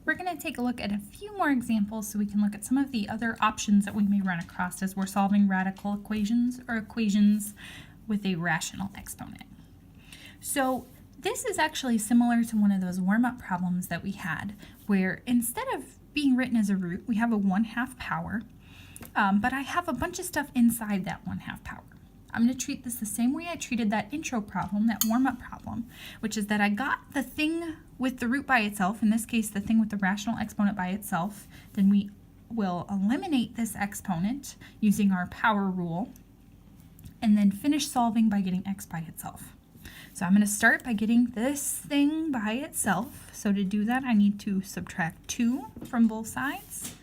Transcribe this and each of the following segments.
we're going to take a look at a few more examples so we can look at some of the other options that we may run across as we're solving radical equations or equations with a rational exponent. So this is actually similar to one of those warm-up problems that we had, where instead of being written as a root, we have a 1/2 power, but I have a bunch of stuff inside that 1/2 power. I'm going to treat this the same way I treated that intro problem, that warm-up problem, which is that I got the thing with the root by itself, in this case the thing with the rational exponent by itself, then we will eliminate this exponent using our power rule, and then finish solving by getting x by itself. So I'm going to start by getting this thing by itself. So to do that I need to subtract 2 from both sides,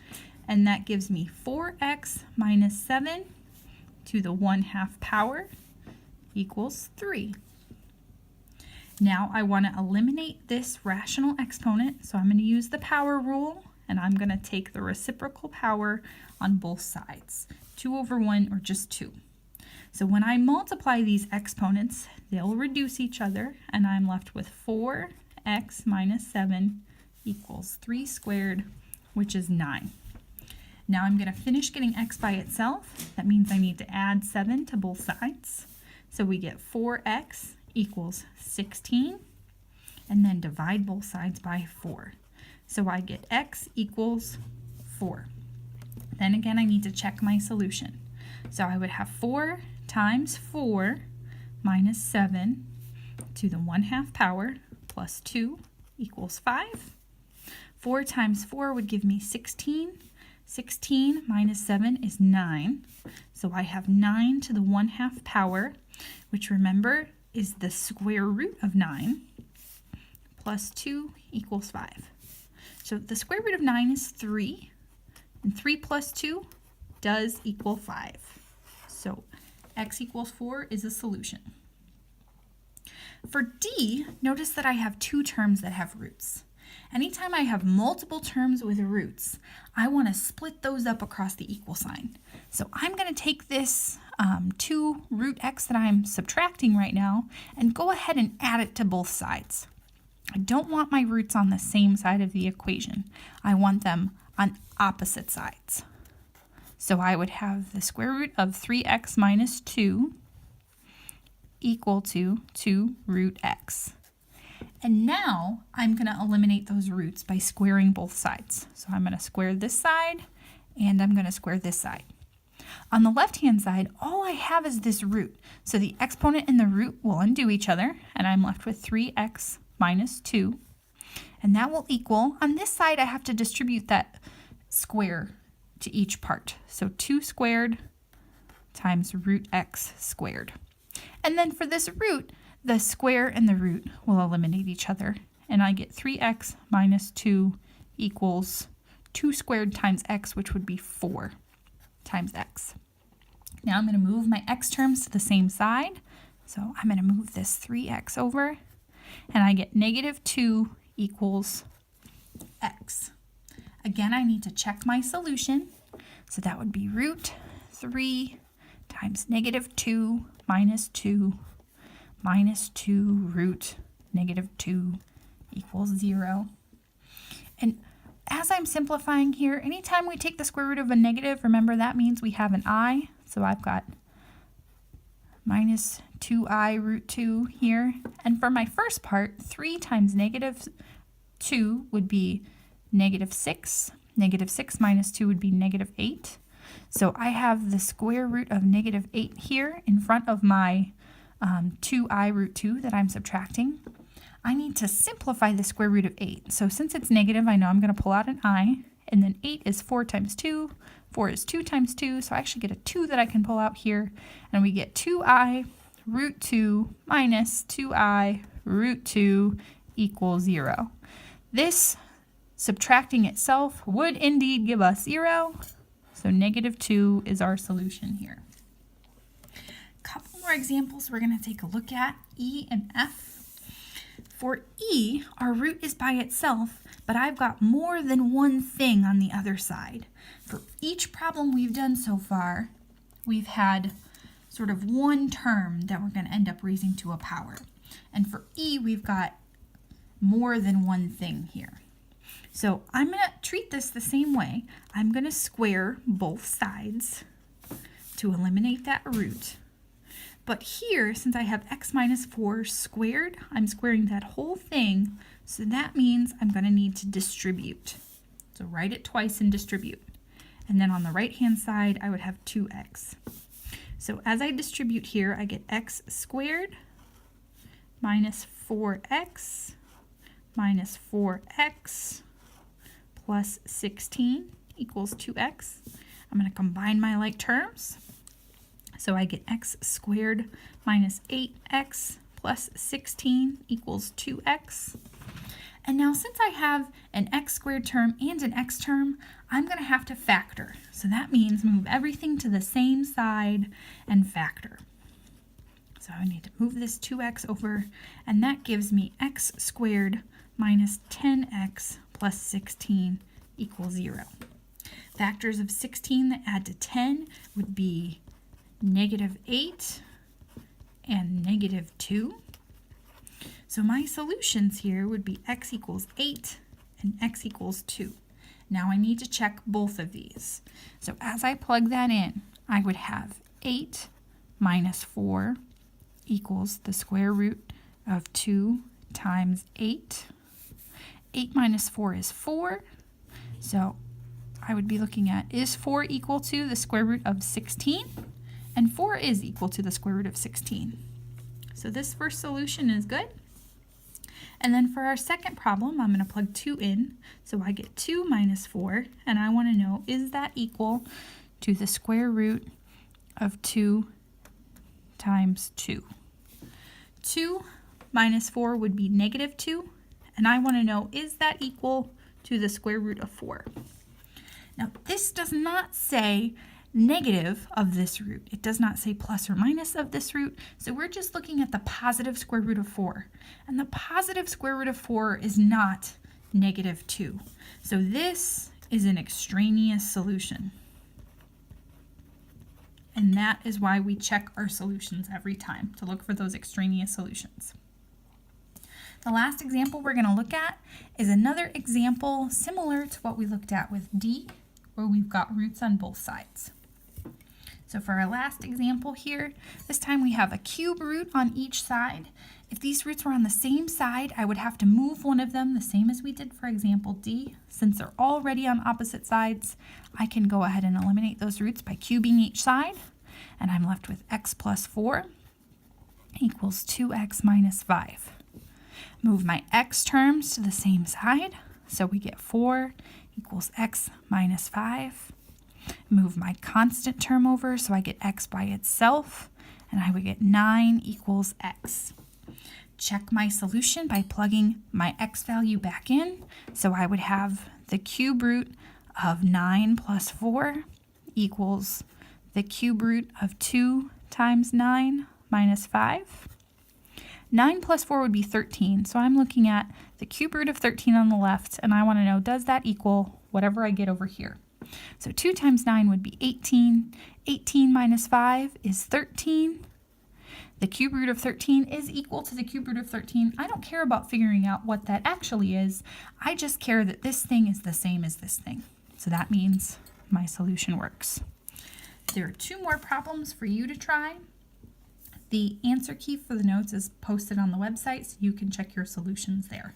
and that gives me 4x minus 7 to the 1/2 power equals 3. Now I want to eliminate this rational exponent, so I'm going to use the power rule, and I'm going to take the reciprocal power on both sides, 2 over 1 or just 2. So when I multiply these exponents, they'll reduce each other, and I'm left with 4x minus 7 equals 3 squared, which is 9. Now I'm going to finish getting x by itself. That means I need to add 7 to both sides. So we get 4x equals 16, and then divide both sides by 4. So I get x equals 4. Then again, I need to check my solution. So I would have 4 times 4 minus 7 to the 1/2 power plus 2 equals 5. 4 times 4 would give me 16. 16 minus 7 is 9. So I have 9 to the 1/2 power, which remember is the square root of 9, plus 2 equals 5. So the square root of 9 is 3, and 3 plus 2 does equal 5. So x equals 4 is a solution. For D, notice that I have 2 terms that have roots. Anytime I have multiple terms with roots, I want to split those up across the equal sign. So I'm going to take this 2 root x that I'm subtracting right now and go ahead and add it to both sides. I don't want my roots on the same side of the equation. I want them on opposite sides. So I would have the square root of 3x minus 2 equal to 2 root x. And now I'm going to eliminate those roots by squaring both sides. So I'm going to square this side, and I'm going to square this side. On the left-hand side, all I have is this root. So the exponent and the root will undo each other, and I'm left with 3x minus 2. And that will equal, on this side I have to distribute that square to each part. So 2 squared times root x squared. And then for this root, the square and the root will eliminate each other, and I get 3x minus 2 equals 2 squared times x, which would be 4 times x. Now I'm going to move my x terms to the same side, so I'm going to move this 3x over, and I get negative 2 equals x. Again, I need to check my solution, so that would be root 3 times negative 2 minus 2 minus 2 root negative 2 equals 0. And as I'm simplifying here, anytime we take the square root of a negative, remember that means we have an I. So I've got minus 2i root 2 here. And for my first part, 3 times negative 2 would be negative 6. Negative 6 minus 2 would be negative 8. So I have the square root of negative 8 here in front of my 2i root 2 that I'm subtracting. I need to simplify the square root of 8. So since it's negative, I know I'm going to pull out an I, and then 8 is 4 times 2. 4 is 2 times 2, so I actually get a 2 that I can pull out here, and we get 2i root 2 minus 2i root 2 equals 0. This subtracting itself would indeed give us 0, so negative 2 is our solution here. Couple more examples we're going to take a look at, E and F. For E, our root is by itself, but I've got more than one thing on the other side. For each problem we've done so far, we've had sort of one term that we're going to end up raising to a power. And for E, we've got more than one thing here. So I'm going to treat this the same way. I'm going to square both sides to eliminate that root. But here, since I have x minus 4 squared, I'm squaring that whole thing. So that means I'm going to need to distribute. So write it twice and distribute. And then on the right-hand side, I would have 2x. So as I distribute here, I get x squared minus 4x minus 4x plus 16 equals 2x. I'm going to combine my like terms. So I get x squared minus 8x plus 16 equals 2x. And now since I have an x squared term and an x term, I'm going to have to factor. So that means move everything to the same side and factor. So I need to move this 2x over, and that gives me x squared minus 10x plus 16 equals 0. Factors of 16 that add to 10 would be negative 8 and negative 2. So my solutions here would be x equals 8 and x equals 2. Now I need to check both of these. So as I plug that in, I would have 8 minus 4 equals the square root of 2 times 8. 8 minus 4 is 4. So I would be looking at, is 4 equal to the square root of 16? And 4 is equal to the square root of 16. So this first solution is good. And then for our second problem, I'm going to plug 2 in. So I get 2 minus 4, and I want to know, is that equal to the square root of 2 times 2? 2 minus 4 would be negative 2, and I want to know, is that equal to the square root of 4? Now, this does not say negative of this root. It does not say plus or minus of this root. So we're just looking at the positive square root of 4. And the positive square root of 4 is not negative 2. So this is an extraneous solution. And that is why we check our solutions every time, to look for those extraneous solutions. The last example we're going to look at is another example similar to what we looked at with D, where we've got roots on both sides. So for our last example here, this time we have a cube root on each side. If these roots were on the same side, I would have to move one of them the same as we did for example D. Since they're already on opposite sides, I can go ahead and eliminate those roots by cubing each side, and I'm left with x plus 4 equals 2x minus 5. Move my x terms to the same side, so we get 4 equals x minus 5. Move my constant term over, so I get x by itself, and I would get 9 equals x. Check my solution by plugging my x value back in, so I would have the cube root of 9 plus 4 equals the cube root of 2 times 9 minus 5. 9 plus 4 would be 13, so I'm looking at the cube root of 13 on the left, and I want to know, does that equal whatever I get over here? So 2 times 9 would be 18. 18 minus 5 is 13. The cube root of 13 is equal to the cube root of 13. I don't care about figuring out what that actually is. I just care that this thing is the same as this thing. So that means my solution works. There are 2 more problems for you to try. The answer key for the notes is posted on the website, so you can check your solutions there.